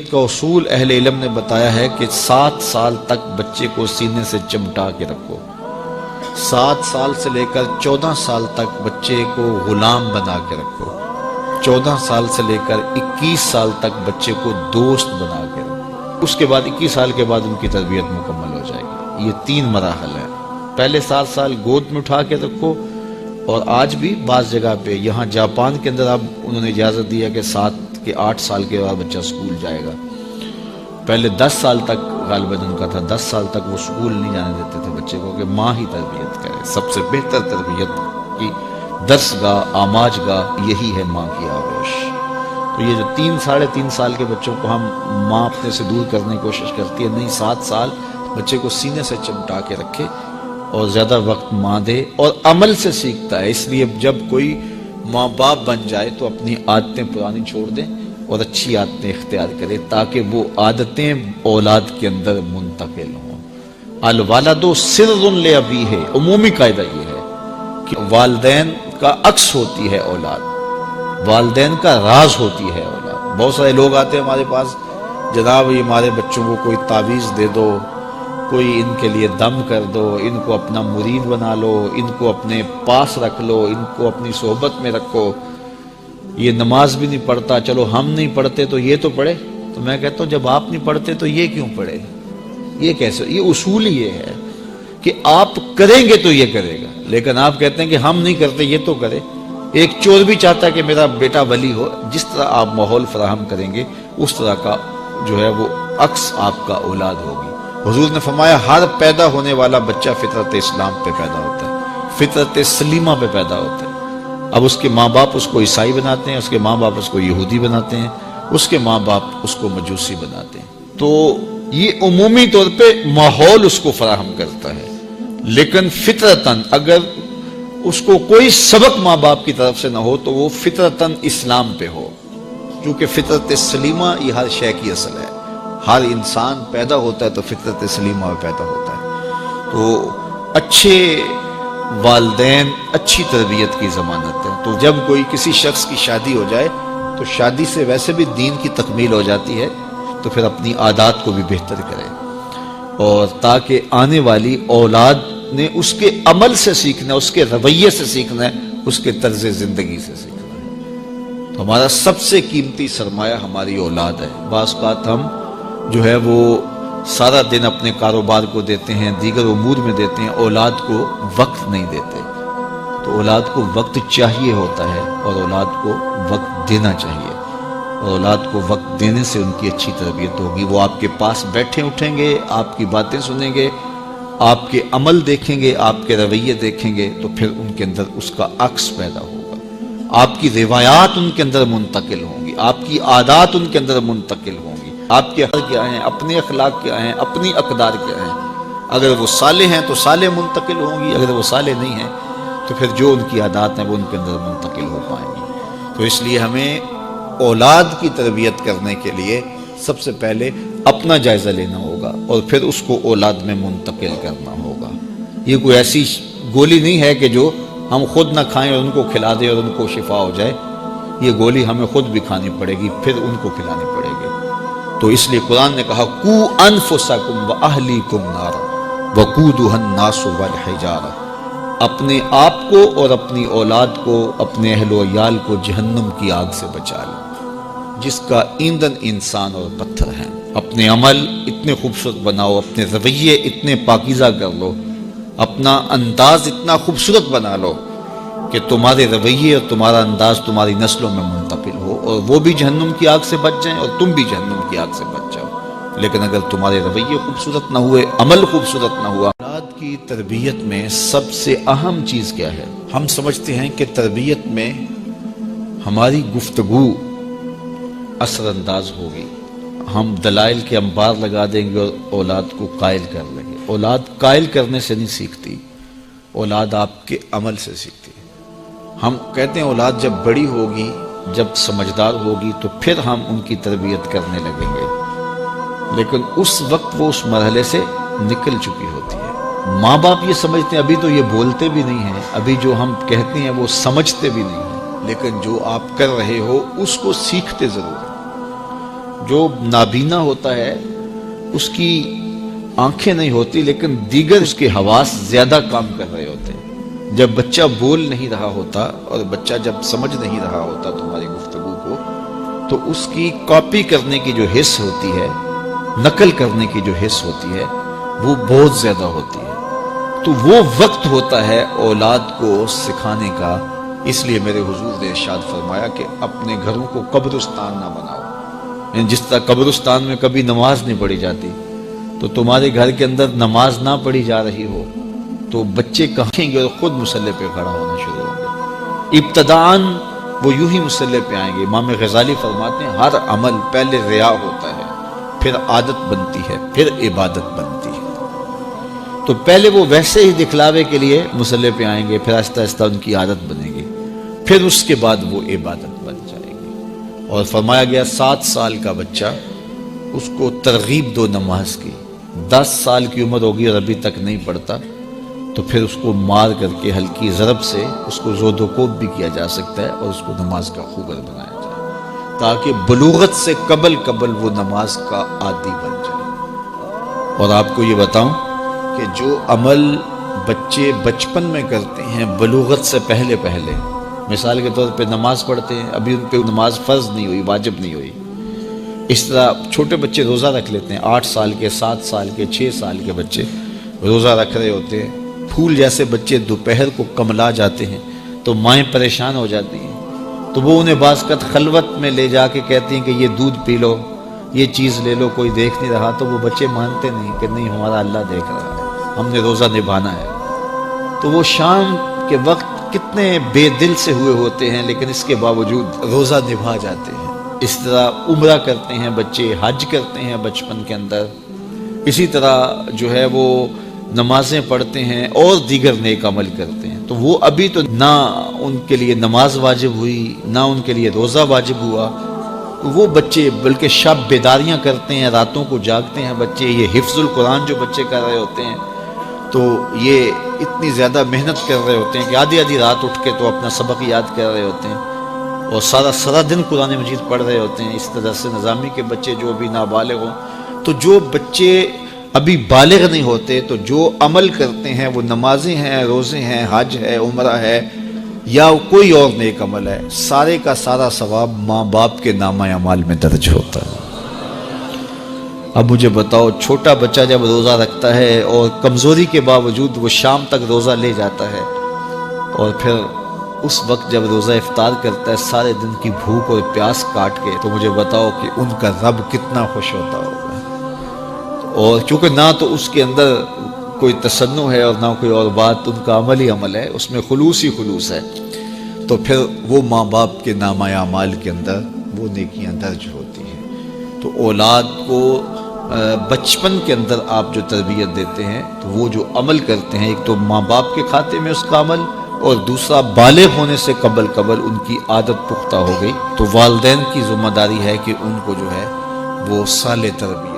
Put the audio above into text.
تربیت کا اصول اہل علم نے بتایا ہے کہ 7 سال تک بچے کو سینے سے چمٹا کے رکھو. 7 سال سے لے کر 14 سال تک بچے کو غلام بنا کے رکھو. 14 سال سے لے کر 21 سال تک بچے کو دوست بنا کے رکھو. اس کے بعد 21 سال کے بعد ان کی تربیت مکمل ہو جائے گی. یہ 3 مراحل ہیں. پہلے 7 سال گود میں اٹھا کے رکھو، اور آج بھی بعض جگہ پہ، یہاں جاپان کے اندر اب انہوں نے اجازت دیا کہ 7 کے 8 سال کے بعد بچہ اسکول جائے گا. پہلے 10 سال تک غالباً ان کا تھا، 10 سال تک وہ اسکول نہیں جانے دیتے تھے بچے کو کہ ماں ہی تربیت کرے. سب سے بہتر تربیت کی درس گاہ، آماج گاہ یہی ہے ماں کی آغوش. تو یہ جو 3 ساڑھے 3 سال کے بچوں کو ہم ماں اپنے سے دور کرنے کی کوشش کرتی ہے، نہیں، 7 سال بچے کو سینے سے چمٹا کے رکھے اور زیادہ وقت ماں دے، اور عمل سے سیکھتا ہے. اس لیے جب کوئی ماں باپ بن جائے تو اپنی عادتیں پرانی چھوڑ دیں اور اچھی عادتیں اختیار کرے، تاکہ وہ عادتیں اولاد کے اندر منتقل ہوں. الوالد سر لابیہ، عمومی قاعدہ یہ ہے کہ والدین کا عکس ہوتی ہے اولاد، والدین کا راز ہوتی ہے اولاد. بہت سارے لوگ آتے ہیں ہمارے پاس، جناب یہ ہمارے بچوں کو کوئی تعویذ دے دو، کوئی ان کے لیے دم کر دو، ان کو اپنا مرید بنا لو، ان کو اپنے پاس رکھ لو، ان کو اپنی صحبت میں رکھو. یہ نماز بھی نہیں پڑھتا، چلو ہم نہیں پڑھتے تو یہ تو پڑھے. تو میں کہتا ہوں جب آپ نہیں پڑھتے تو یہ کیوں پڑھے؟ یہ کیسے؟ یہ اصول یہ ہے کہ آپ کریں گے تو یہ کرے گا، لیکن آپ کہتے ہیں کہ ہم نہیں کرتے یہ تو کرے. ایک چور بھی چاہتا ہے کہ میرا بیٹا ولی ہو. جس طرح آپ ماحول فراہم کریں گے اس طرح کا جو ہے وہ عکس آپ کا اولاد ہوگی. حضور نے فرمایا ہر پیدا ہونے والا بچہ فطرت اسلام پہ پیدا ہوتا ہے، فطرت سلیمہ پہ پیدا ہوتا ہے. اب اس کے ماں باپ اس کو عیسائی بناتے ہیں، اس کے ماں باپ اس کو یہودی بناتے ہیں، اس کے ماں باپ اس کو مجوسی بناتے ہیں. تو یہ عمومی طور پہ ماحول اس کو فراہم کرتا ہے، لیکن فطرتاً اگر اس کو کوئی سبق ماں باپ کی طرف سے نہ ہو تو وہ فطرتاً اسلام پہ ہو. کیونکہ فطرت سلیمہ یہ ہر شے کی اصل ہے. ہر انسان پیدا ہوتا ہے تو فطرت سلیمہ میں پیدا ہوتا ہے. تو اچھے والدین اچھی تربیت کی ضمانت ہے. تو جب کوئی کسی شخص کی شادی ہو جائے تو شادی سے ویسے بھی دین کی تکمیل ہو جاتی ہے، تو پھر اپنی عادات کو بھی بہتر کرے، اور تاکہ آنے والی اولاد نے اس کے عمل سے سیکھنا ہے، اس کے رویے سے سیکھنا ہے، اس کے طرز زندگی سے سیکھنا ہے. تو ہمارا سب سے قیمتی سرمایہ ہماری اولاد ہے. بعض اوقات ہم جو ہے وہ سارا دن اپنے کاروبار کو دیتے ہیں، دیگر امور میں دیتے ہیں، اولاد کو وقت نہیں دیتے. تو اولاد کو وقت چاہیے ہوتا ہے، اور اولاد کو وقت دینا چاہیے، اور اولاد کو وقت دینے سے ان کی اچھی تربیت ہوگی. وہ آپ کے پاس بیٹھے اٹھیں گے، آپ کی باتیں سنیں گے، آپ کے عمل دیکھیں گے، آپ کے رویے دیکھیں گے، تو پھر ان کے اندر اس کا عکس پیدا ہوگا. آپ کی روایات ان کے اندر منتقل ہوں گی، آپ کی عادات ان کے اندر منتقل ہوں گی. آپ کے حق کیا ہیں، اپنے اخلاق کیا ہیں، اپنی اقدار کیا ہیں. اگر وہ صالح ہیں تو صالح منتقل ہوں گی، اگر وہ صالح نہیں ہیں تو پھر جو ان کی عادات ہیں وہ ان کے اندر منتقل ہو پائیں گی. تو اس لیے ہمیں اولاد کی تربیت کرنے کے لیے سب سے پہلے اپنا جائزہ لینا ہوگا، اور پھر اس کو اولاد میں منتقل کرنا ہوگا. یہ کوئی ایسی گولی نہیں ہے کہ جو ہم خود نہ کھائیں اور ان کو کھلا دیں اور ان کو شفا ہو جائے. یہ گولی ہمیں خود بھی کھانی پڑے گی، پھر ان کو کھلانی پڑے گی. تو اس لیے قرآن نے کہا قو انفسکم واہلیکم نارا وقودھا الناس والحجارہ، اپنے آپ کو اور اپنی اولاد کو، اپنے اہل و عیال کو جہنم کی آگ سے بچا لو جس کا ایندھن انسان اور پتھر ہیں. اپنے عمل اتنے خوبصورت بناؤ، اپنے رویے اتنے پاکیزہ کر لو، اپنا انداز اتنا خوبصورت بنا لو کہ تمہارے رویے اور تمہارا انداز تمہاری نسلوں میں منتقل ہو، اور وہ بھی جہنم کی آگ سے بچ جائیں اور تم بھی جہنم کی آگ سے بچ جاؤ. لیکن اگر تمہارے رویے خوبصورت نہ ہوئے، عمل خوبصورت نہ ہوا. اولاد کی تربیت میں سب سے اہم چیز کیا ہے؟ ہم سمجھتے ہیں کہ تربیت میں ہماری گفتگو اثر انداز ہوگی، ہم دلائل کے انبار لگا دیں گے اور اولاد کو قائل کر لیں گے. اولاد قائل کرنے سے نہیں سیکھتی، اولاد آپ کے عمل سے سیکھتی ہے. ہم کہتے ہیں اولاد جب بڑی ہوگی، جب سمجھدار ہوگی تو پھر ہم ان کی تربیت کرنے لگیں گے، لیکن اس وقت وہ اس مرحلے سے نکل چکی ہوتی ہے. ماں باپ یہ سمجھتے ہیں ابھی تو یہ بولتے بھی نہیں ہیں، ابھی جو ہم کہتے ہیں وہ سمجھتے بھی نہیں ہیں، لیکن جو آپ کر رہے ہو اس کو سیکھتے ضرور ہیں. جو نابینا ہوتا ہے اس کی آنکھیں نہیں ہوتی لیکن دیگر اس کے حواس زیادہ کام کر رہے ہوتے ہیں۔ جب بچہ بول نہیں رہا ہوتا اور بچہ جب سمجھ نہیں رہا ہوتا تمہاری گفتگو کو، تو اس کی کاپی کرنے کی جو حس ہوتی ہے، نقل کرنے کی جو حس ہوتی ہے، وہ بہت زیادہ ہوتی ہے۔ تو وہ وقت ہوتا ہے اولاد کو سکھانے کا۔ اس لیے میرے حضور نے ارشاد فرمایا کہ اپنے گھروں کو قبرستان نہ بناؤ۔ یعنی جس طرح قبرستان میں کبھی نماز نہیں پڑھی جاتی، تو تمہارے گھر کے اندر نماز نہ پڑھی جا رہی ہو تو بچے کہیں گے اور خود مصلی پہ کھڑا ہونا شروع ہوں گے۔ ابتداً وہ یوں ہی مصلی پہ آئیں گے۔ امام غزالی فرماتے ہیں ہر عمل پہلے ریا ہوتا ہے، پھر عادت بنتی ہے، پھر عبادت بنتی ہے۔ تو پہلے وہ ویسے ہی دکھلاوے کے لیے مصلی پہ آئیں گے، پھر آہستہ آہستہ ان کی عادت بنے گی، پھر اس کے بعد وہ عبادت بن جائے گی۔ اور فرمایا گیا 7 سال کا بچہ، اس کو ترغیب دو نماز کی۔ 10 سال کی عمر ہوگی اور ابھی تک نہیں پڑھتا، تو پھر اس کو مار کر کے ہلکی ضرب سے اس کو زود و کوب بھی کیا جا سکتا ہے اور اس کو نماز کا خوگر بنایا جائے، تاکہ بلوغت سے قبل وہ نماز کا عادی بن جائے۔ اور آپ کو یہ بتاؤں کہ جو عمل بچے بچپن میں کرتے ہیں بلوغت سے پہلے، مثال کے طور پہ نماز پڑھتے ہیں، ابھی ان پہ نماز فرض نہیں ہوئی، واجب نہیں ہوئی۔ اس طرح چھوٹے بچے روزہ رکھ لیتے ہیں، 8 سال کے، 7 سال کے، 6 سال کے بچے روزہ رکھ رہے ہوتے ہیں۔ پھول جیسے بچے دوپہر کو کملا جاتے ہیں تو مائیں پریشان ہو جاتی ہیں، تو وہ انہیں بعض وقت خلوت میں لے جا کے کہتی ہیں کہ یہ دودھ پی لو، یہ چیز لے لو، کوئی دیکھ نہیں رہا۔ تو وہ بچے مانتے نہیں کہ نہیں، ہمارا اللہ دیکھ رہا ہے، ہم نے روزہ نبھانا ہے۔ تو وہ شام کے وقت کتنے بے دل سے ہوئے ہوتے ہیں، لیکن اس کے باوجود روزہ نبھا جاتے ہیں۔ اس طرح عمرہ کرتے ہیں بچے، حج کرتے ہیں بچپن کے اندر، اسی طرح جو ہے وہ نمازیں پڑھتے ہیں اور دیگر نیک عمل کرتے ہیں۔ تو وہ ابھی تو نہ ان کے لیے نماز واجب ہوئی، نہ ان کے لیے روزہ واجب ہوا، وہ بچے بلکہ شب بیداریاں کرتے ہیں، راتوں کو جاگتے ہیں بچے۔ یہ حفظ القرآن جو بچے کر رہے ہوتے ہیں، تو یہ اتنی زیادہ محنت کر رہے ہوتے ہیں کہ آدھی رات اٹھ کے تو اپنا سبق یاد کر رہے ہوتے ہیں اور سارا دن قرآن مجید پڑھ رہے ہوتے ہیں۔ اس طرح سے نظامی کے بچے جو ابھی نابالغ ہوں، تو جو بچے ابھی بالغ نہیں ہوتے، تو جو عمل کرتے ہیں وہ نمازیں ہیں، روزے ہیں، حج ہے، عمرہ ہے، یا کوئی اور نیک عمل ہے، سارے کا سارا ثواب ماں باپ کے نامہ اعمال میں درج ہوتا ہے۔ اب مجھے بتاؤ، چھوٹا بچہ جب روزہ رکھتا ہے اور کمزوری کے باوجود وہ شام تک روزہ لے جاتا ہے، اور پھر اس وقت جب روزہ افطار کرتا ہے سارے دن کی بھوک اور پیاس کاٹ کے، تو مجھے بتاؤ کہ ان کا رب کتنا خوش ہوتا ہوگا۔ اور چونکہ نہ تو اس کے اندر کوئی تصنع ہے اور نہ کوئی اور بات، ان کا عمل ہی عمل ہے، اس میں خلوص ہی خلوص ہے، تو پھر وہ ماں باپ کے نامہ اعمال کے اندر وہ نیکیاں درج ہوتی ہیں۔ تو اولاد کو بچپن کے اندر آپ جو تربیت دیتے ہیں، تو وہ جو عمل کرتے ہیں، ایک تو ماں باپ کے کھاتے میں اس کا عمل، اور دوسرا بالغ ہونے سے قبل ان کی عادت پختہ ہو گئی، تو والدین کی ذمہ داری ہے کہ ان کو جو ہے وہ صالح تربیت